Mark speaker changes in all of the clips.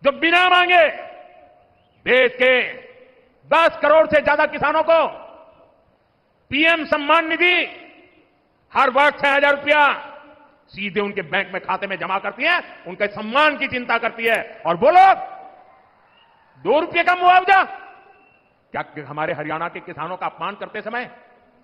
Speaker 1: जो बिना मांगे देश के 10 करोड़ से ज्यादा किसानों को पीएम सम्मान निधि हर वर्ष 6,000 रुपया सीधे उनके बैंक में खाते में जमा करती है, उनके सम्मान की चिंता करती है। और वो लोग 2 रुपये का मुआवजा, क्या हमारे हरियाणा के किसानों का अपमान करते समय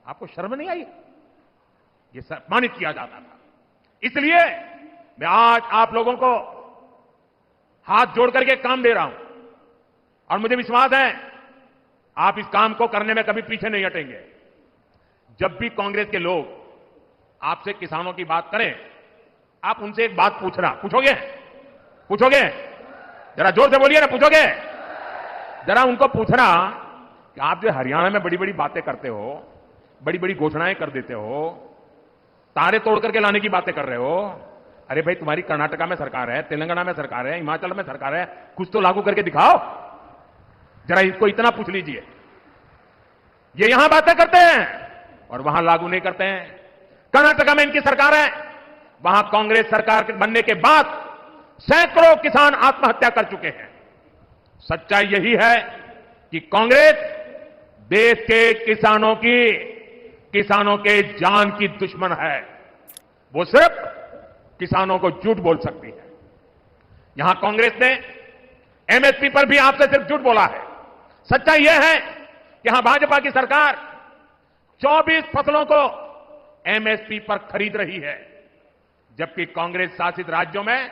Speaker 1: आपको शर्म नहीं आई? ये सम्मानित किया जाता था। इसलिए मैं आज आप लोगों को हाथ जोड़ करके काम दे रहा हूं और मुझे विश्वास है आप इस काम को करने में कभी पीछे नहीं हटेंगे। जब भी कांग्रेस के लोग आपसे किसानों की बात करें, आप उनसे एक बात पूछोगे? जरा जोर से बोलिए ना, पूछोगे? जरा उनको पूछना कि आप जो हरियाणा में बड़ी बड़ी बातें करते हो, बड़ी बड़ी घोषणाएं कर देते हो, तारे तोड़ करके लाने की बातें कर रहे हो, अरे भाई तुम्हारी कर्नाटका में सरकार है, तेलंगाना में सरकार है, हिमाचल में सरकार है, कुछ तो लागू करके दिखाओ। जरा इसको इतना पूछ लीजिए। ये यहां बातें करते हैं और वहां लागू नहीं करते हैं। कर्नाटका में इनकी सरकार है, वहां कांग्रेस सरकार बनने के बाद सैकड़ों किसान आत्महत्या कर चुके हैं। सच्चाई यही है कि कांग्रेस देश के किसानों के जान की दुश्मन है। वो सिर्फ किसानों को झूठ बोल सकती है। यहां कांग्रेस ने एमएसपी पर भी आपसे सिर्फ झूठ बोला है। सच्चाई यह है कि यहां भाजपा की सरकार 24 फसलों को एमएसपी पर खरीद रही है, जबकि कांग्रेस शासित राज्यों में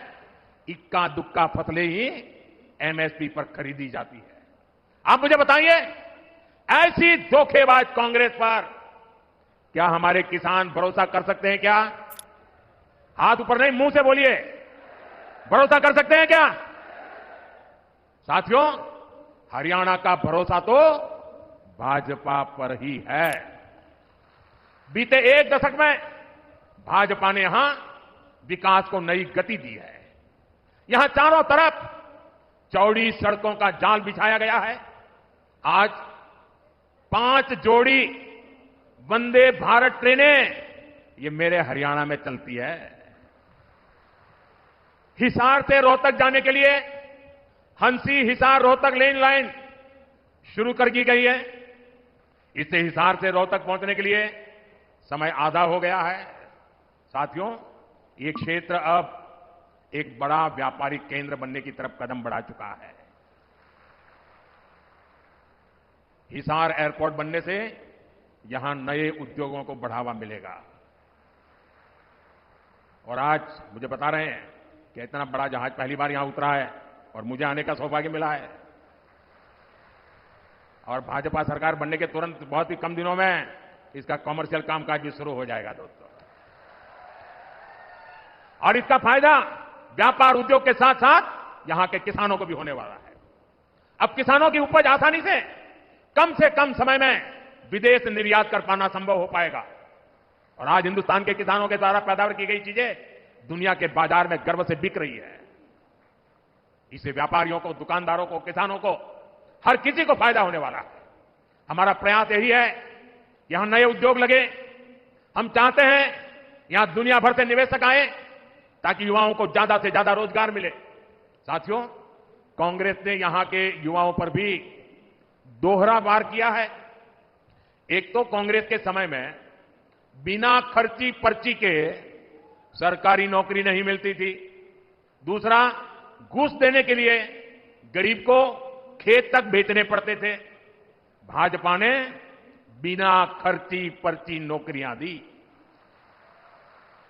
Speaker 1: इक्का दुक्का फसलें ही एमएसपी पर खरीदी जाती है। आप मुझे बताइए, ऐसी धोखेबाज कांग्रेस पर क्या हमारे किसान भरोसा कर सकते हैं क्या? हाथ ऊपर नहीं, मुंह से बोलिए, भरोसा कर सकते हैं क्या? साथियों, हरियाणा का भरोसा तो भाजपा पर ही है। बीते 1 दशक में भाजपा ने यहां विकास को नई गति दी है। यहां चारों तरफ चौड़ी सड़कों का जाल बिछाया गया है। आज 5 जोड़ी वंदे भारत ट्रेनें ये मेरे हरियाणा में चलती है। हिसार से रोहतक जाने के लिए हंसी हिसार रोहतक लेन लाइन शुरू कर दी गई है। इससे हिसार से रोहतक पहुंचने के लिए समय आधा हो गया है। साथियों, ये क्षेत्र अब एक बड़ा व्यापारिक केंद्र बनने की तरफ कदम बढ़ा चुका है। हिसार एयरपोर्ट बनने से यहां नए उद्योगों को बढ़ावा मिलेगा। और आज मुझे बता रहे हैं कि इतना बड़ा जहाज पहली बार यहां उतरा है और मुझे आने का सौभाग्य मिला है। और भाजपा सरकार बनने के तुरंत बहुत ही कम दिनों में इसका कॉमर्शियल कामकाज भी शुरू हो जाएगा दोस्तों। और इसका फायदा व्यापार उद्योग के साथ साथ यहां के किसानों को भी होने वाला है। अब किसानों की उपज आसानी से कम समय में विदेश निर्यात कर पाना संभव हो पाएगा। और आज हिंदुस्तान के किसानों के द्वारा पैदावार की गई चीजें दुनिया के बाजार में गर्व से बिक रही है। इससे व्यापारियों को, दुकानदारों को, किसानों को, हर किसी को फायदा होने वाला है। हमारा प्रयास यही है, यहां नए उद्योग लगे। हम चाहते हैं यहां दुनिया भर से निवेशक आए ताकि युवाओं को ज्यादा से ज्यादा रोजगार मिले। साथियों, कांग्रेस ने यहां के युवाओं पर भी दोहरा वार किया है। एक तो कांग्रेस के समय में बिना खर्ची पर्ची के सरकारी नौकरी नहीं मिलती थी। दूसरा, घूस देने के लिए गरीब को खेत तक बेचने पड़ते थे। भाजपा ने बिना खर्ची पर्ची नौकरियां दी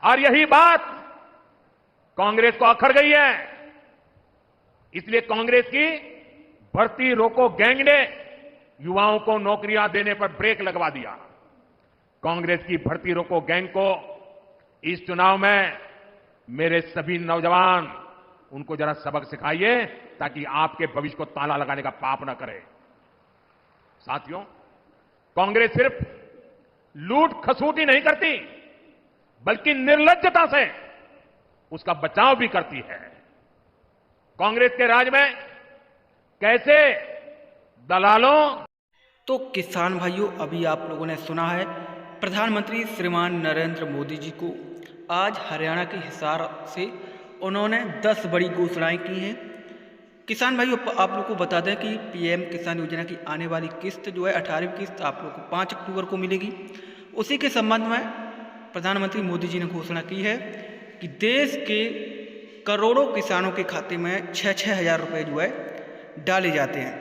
Speaker 1: और यही बात कांग्रेस को अखर गई है। इसलिए कांग्रेस की भर्ती रोको गैंग ने युवाओं को नौकरियां देने पर ब्रेक लगवा दिया। कांग्रेस की भर्ती रोको गैंग को इस चुनाव में मेरे सभी नौजवान उनको जरा सबक सिखाइए ताकि आपके भविष्य को ताला लगाने का पाप न करे। साथियों, कांग्रेस सिर्फ लूट खसूट ही नहीं करती बल्कि निर्लज्जता से उसका बचाव भी करती है। कांग्रेस के राज में कैसे दलालों।
Speaker 2: तो किसान भाइयों, अभी आप लोगों ने सुना है प्रधानमंत्री श्रीमान नरेंद्र मोदी जी को आज हरियाणा के हिसार से उन्होंने 10 बड़ी घोषणाएं की हैं। किसान भाइयों, आप लोग को बता दें कि पीएम किसान योजना की आने वाली किस्त जो है 18वीं किस्त आप लोग को 5 अक्टूबर को मिलेगी। उसी के संबंध में प्रधानमंत्री मोदी जी ने घोषणा की है कि देश के करोड़ों किसानों के खाते में 6-6 हज़ार रुपये जो है डाले जाते हैं।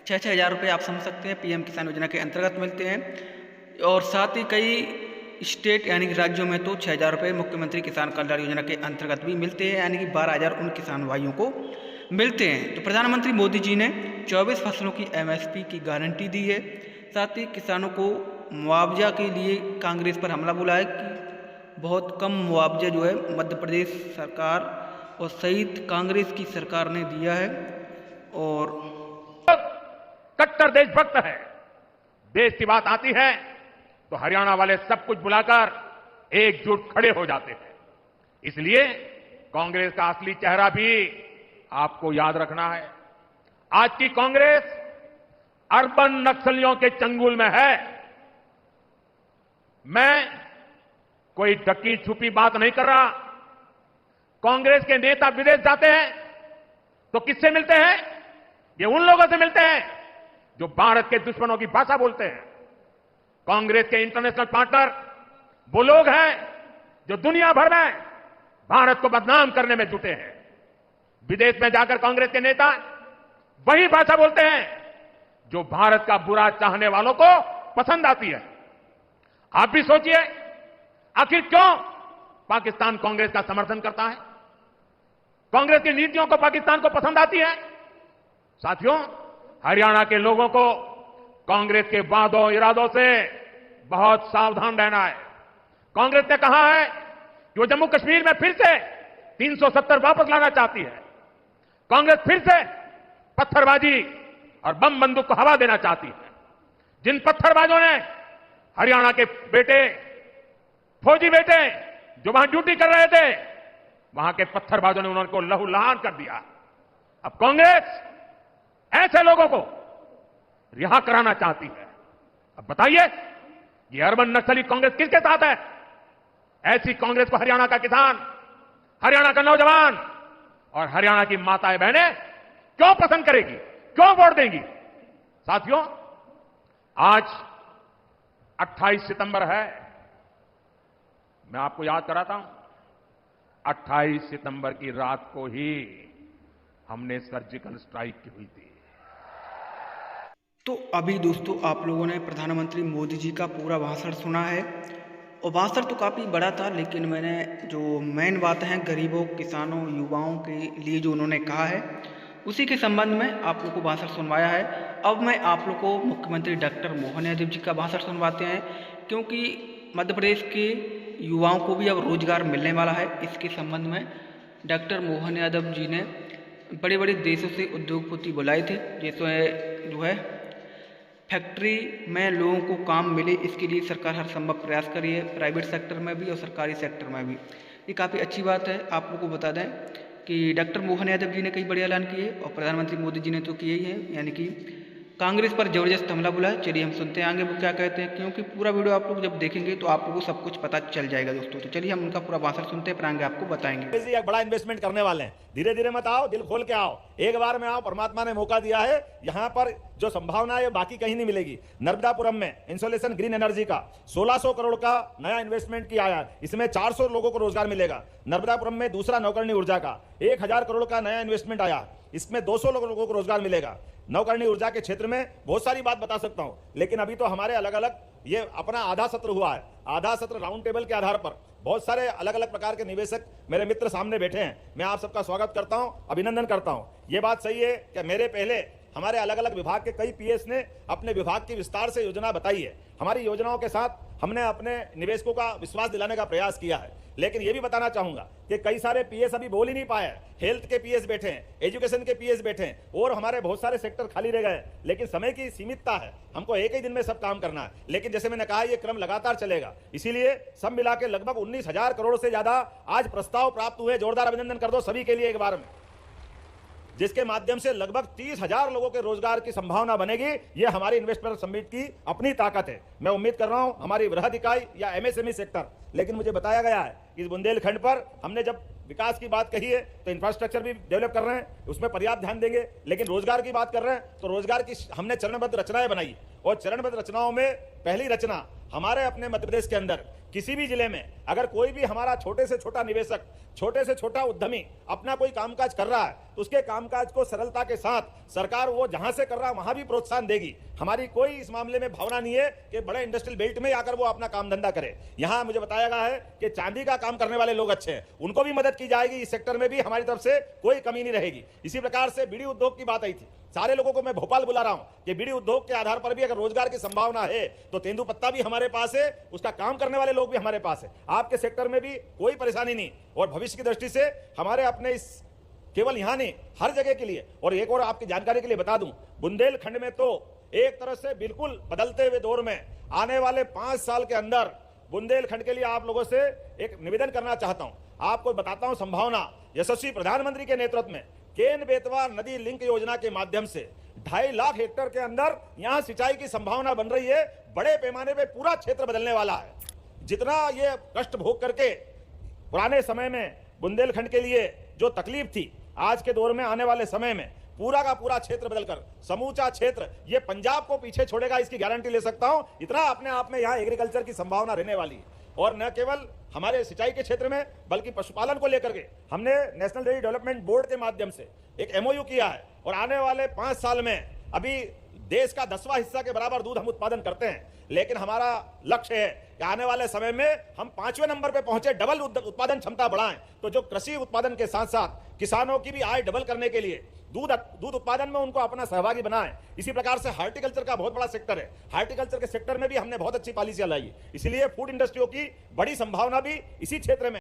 Speaker 2: 6-6 हज़ार रुपये आप समझ सकते हैं पीएम किसान योजना के अंतर्गत मिलते हैं। और साथ ही कई स्टेट यानी कि राज्यों में तो 6 हज़ार रुपये मुख्यमंत्री किसान कल्याण योजना के अंतर्गत भी मिलते हैं, यानी कि 12 हज़ार उन किसान भाइयों को मिलते हैं। तो प्रधानमंत्री मोदी जी ने 24 फसलों की एमएसपी की गारंटी दी है। साथ ही किसानों को मुआवजा के लिए कांग्रेस पर हमला बोला है कि बहुत कम मुआवजा जो है मध्य प्रदेश सरकार और सहित कांग्रेस की सरकार ने दिया है। और
Speaker 1: कट्टर देशभक्त है। देश की बात आती है तो हरियाणा वाले सब कुछ बुलाकर एकजुट खड़े हो जाते हैं। इसलिए कांग्रेस का असली चेहरा भी आपको याद रखना है। आज की कांग्रेस अर्बन नक्सलियों के चंगुल में है। मैं कोई ढकी छुपी बात नहीं कर रहा। कांग्रेस के नेता विदेश जाते हैं तो किससे मिलते हैं? ये उन लोगों से मिलते हैं जो भारत के दुश्मनों की भाषा बोलते हैं। कांग्रेस के इंटरनेशनल पार्टनर वो लोग हैं जो दुनिया भर में भारत को बदनाम करने में जुटे हैं। विदेश में जाकर कांग्रेस के नेता वही भाषा बोलते हैं जो भारत का बुरा चाहने वालों को पसंद आती है। आप भी सोचिए, आखिर क्यों पाकिस्तान कांग्रेस का समर्थन करता है? कांग्रेस की नीतियों को पाकिस्तान को पसंद आती है। साथियों, हरियाणा के लोगों को कांग्रेस के वादों इरादों से बहुत सावधान रहना है। कांग्रेस ने कहा है कि वो जम्मू कश्मीर में फिर से 370 वापस लाना चाहती है। कांग्रेस फिर से पत्थरबाजी और बम बंदूक को हवा देना चाहती है। जिन पत्थरबाजों ने हरियाणा के बेटे, फौजी बेटे जो वहां ड्यूटी कर रहे थे, वहां के पत्थरबाजों ने उनको लहूलुहान कर दिया। अब कांग्रेस ऐसे लोगों को रिहा कराना चाहती है। अब बताइए, ये अर्बन नक्सली कांग्रेस किसके साथ है? ऐसी कांग्रेस को हरियाणा का किसान, हरियाणा का नौजवान और हरियाणा की माताएं बहनें क्यों पसंद करेगी, क्यों वोट देंगी? साथियों, आज 28 सितंबर है। मैं आपको याद कराता हूं, 28 सितंबर की रात को ही हमने सर्जिकल स्ट्राइक की हुई थी।
Speaker 2: तो अभी दोस्तों आप लोगों ने प्रधानमंत्री मोदी जी का पूरा भाषण सुना है और भाषण तो काफ़ी बड़ा था, लेकिन मैंने जो मेन बात है गरीबों, किसानों, युवाओं के लिए जो उन्होंने कहा है उसी के संबंध में आप लोग को भाषण सुनवाया है। अब मैं आप लोग को मुख्यमंत्री डॉक्टर मोहन यादव जी का भाषण सुनवाते हैं, क्योंकि मध्य प्रदेश के युवाओं को भी अब रोजगार मिलने वाला है। इसके संबंध में डॉक्टर मोहन यादव जी ने बड़े बड़े देशों से उद्योगपति बुलाए थे, जैसे जो है फैक्ट्री में लोगों को काम मिले, इसके लिए सरकार हर संभव प्रयास कर रही है, प्राइवेट सेक्टर में भी और सरकारी सेक्टर में भी। ये काफ़ी अच्छी बात है। आप लोगों को बता दें कि डॉक्टर मोहन यादव जी ने कई बड़े ऐलान किए और प्रधानमंत्री मोदी जी ने तो किए ही है, यानी कि कांग्रेस पर जबरदस्त हमला बोला है। चलिए हम सुनते हैं आगे वो क्या कहते हैं, क्योंकि पूरा वीडियो आप लोग जब देखेंगे तो आप लोगों को सब कुछ पता चल जाएगा दोस्तों। तो चलिए हम उनका पूरा भाषण सुनते हैं, फिर आगे आपको बताएंगे।
Speaker 3: एक बड़ा इन्वेस्टमेंट करने वाले हैं। धीरे धीरे मत आओ, दिल खोल के आओ, एक बार में आओ। परमात्मा ने मौका दिया है। यहाँ पर जो संभावना है बाकी कहीं नहीं मिलेगी। नर्मदापुरम में इंसोलेशन ग्रीन एनर्जी का 1600 करोड़ का नया इन्वेस्टमेंट किया है। इसमें 400 लोगों को रोजगार मिलेगा। नर्मदापुरम में दूसरा नौकरणी ऊर्जा का 1000 करोड़ का नया इन्वेस्टमेंट आया, इसमें 200 लोगों को रोजगार मिलेगा। नौकरणी ऊर्जा के क्षेत्र में बहुत सारी बात बता सकता हूं, लेकिन अभी तो हमारे अलग अलग ये अपना आधा सत्र हुआ है। आधा सत्र राउंड टेबल के आधार पर बहुत सारे अलग अलग प्रकार के निवेशक मेरे मित्र सामने बैठे हैं। मैं आप सबका स्वागत करता हूं, अभिनंदन करता हूं। ये बात सही है कि मेरे पहले हमारे अलग अलग विभाग के कई पीएस ने अपने विभाग की विस्तार से योजना बताई है। हमारी योजनाओं के साथ हमने अपने निवेशकों का विश्वास दिलाने का प्रयास किया है। लेकिन यह भी बताना चाहूंगा कि कई सारे पीएस अभी बोल ही नहीं पाए। हेल्थ के पीएस बैठे हैं, एजुकेशन के पीएस बैठे हैं और हमारे बहुत सारे सेक्टर खाली रह गए। लेकिन समय की सीमितता है, हमको एक ही दिन में सब काम करना है। लेकिन जैसे मैंने कहा, यह क्रम लगातार चलेगा। इसीलिए सब मिला के लगभग 19,000 करोड़ से ज्यादा आज प्रस्ताव प्राप्त हुए। जोरदार अभिनंदन कर दो सभी के लिए एक बार में। जिसके माध्यम से लगभग 30,000 लोगों के रोजगार की संभावना बनेगी। ये हमारी इन्वेस्टर समिट की अपनी ताकत है। मैं उम्मीद कर रहा हूं हमारी वृहद इकाई या एमएसएमई सेक्टर, लेकिन मुझे बताया गया है कि इस बुंदेलखंड पर हमने जब विकास की बात कही है तो इंफ्रास्ट्रक्चर भी डेवलप कर रहे हैं, उसमें पर्याप्त ध्यान देंगे। लेकिन रोजगार की बात कर रहे हैं तो रोजगार की हमने चरणबद्ध रचनाएं बनाई, और चरणबद्ध रचनाओं में पहली रचना हमारे अपने मध्य प्रदेश के अंदर किसी भी जिले में अगर कोई भी हमारा छोटे से छोटा निवेशक, छोटे से छोटा उद्यमी अपना कोई कामकाज कर रहा है तो उसके कामकाज को सरलता के साथ सरकार वो जहां से कर रहा है वहां भी प्रोत्साहन देगी। हमारी कोई इस मामले में भावना नहीं है कि बड़े इंडस्ट्रियल बेल्ट में आकर वो अपना काम धंधा करे। यहां मुझे बताया गया है कि चांदी का काम करने वाले लोग अच्छे हैं, उनको भी मदद की जाएगी। इस सेक्टर में भी हमारी तरफ से कोई कमी नहीं रहेगी। इसी प्रकार से बीड़ी उद्योग की बात आई थी, सारे लोगों को मैं भोपाल बुला रहा हूं कि बीड़ी उद्योग के आधार पर भी अगर रोजगार की संभावना है तो तेंदुपत्ता भी हमारे पास है, उसका काम करने वाले लोग भी हमारे पास है। आपके सेक्टर में भी कोई परेशानी नहीं, और भविष्य की दृष्टि से हमारे अपने इस केवल यहां नहीं हर जगह के लिए। और एक और आपकी जानकारी के लिए बता दूं, बुंदेलखंड में तो एक तरह से बिल्कुल बदलते हुए दौर में आने वाले 5 साल के अंदर बुंदेलखंड के लिए आप लोगों से एक निवेदन करना चाहता हूं। आपको बताता हूं संभावना। यशस्वी प्रधानमंत्री के नेतृत्व में केन बेतवा नदी लिंक योजना के माध्यम से 2.5 लाख हेक्टेयर के अंदर यहां सिंचाई की संभावना बन रही है। बड़े पैमाने पे पूरा क्षेत्र बदलने वाला है। जितना ये कष्ट भोग करके पुराने समय में बुंदेलखंड के लिए जो तकलीफ थी, आज के दौर में आने वाले समय में पूरा का पूरा क्षेत्र बदलकर समूचा क्षेत्र ये पंजाब को पीछे छोड़ेगा, इसकी गारंटी ले सकता हूं। इतना अपने आप में यहाँ एग्रीकल्चर की संभावना रहने वाली है। और न केवल हमारे सिंचाई के क्षेत्र में बल्कि पशुपालन को लेकर के हमने नेशनल डेयरी डेवलपमेंट बोर्ड के माध्यम से एक एमओयू किया है, और आने वाले 5 साल में अभी देश का 10वां हिस्सा के बराबर दूध हम उत्पादन करते हैं, लेकिन हमारा लक्ष्य है कि आने वाले समय में हम 5वें नंबर पे पहुंचे, डबल उत्पादन क्षमता बढ़ाएं। तो जो कृषि उत्पादन के साथ साथ किसानों की भी आय डबल करने के लिए दूध उत्पादन में उनको अपना सहभागी बनाएं। इसी प्रकार से हार्टिकल्चर का बहुत बड़ा सेक्टर है, हार्टिकल्चर के सेक्टर में भी हमने बहुत अच्छी पॉलिसियां लाई। इसलिए फूड इंडस्ट्रियों की बड़ी संभावना भी इसी क्षेत्र में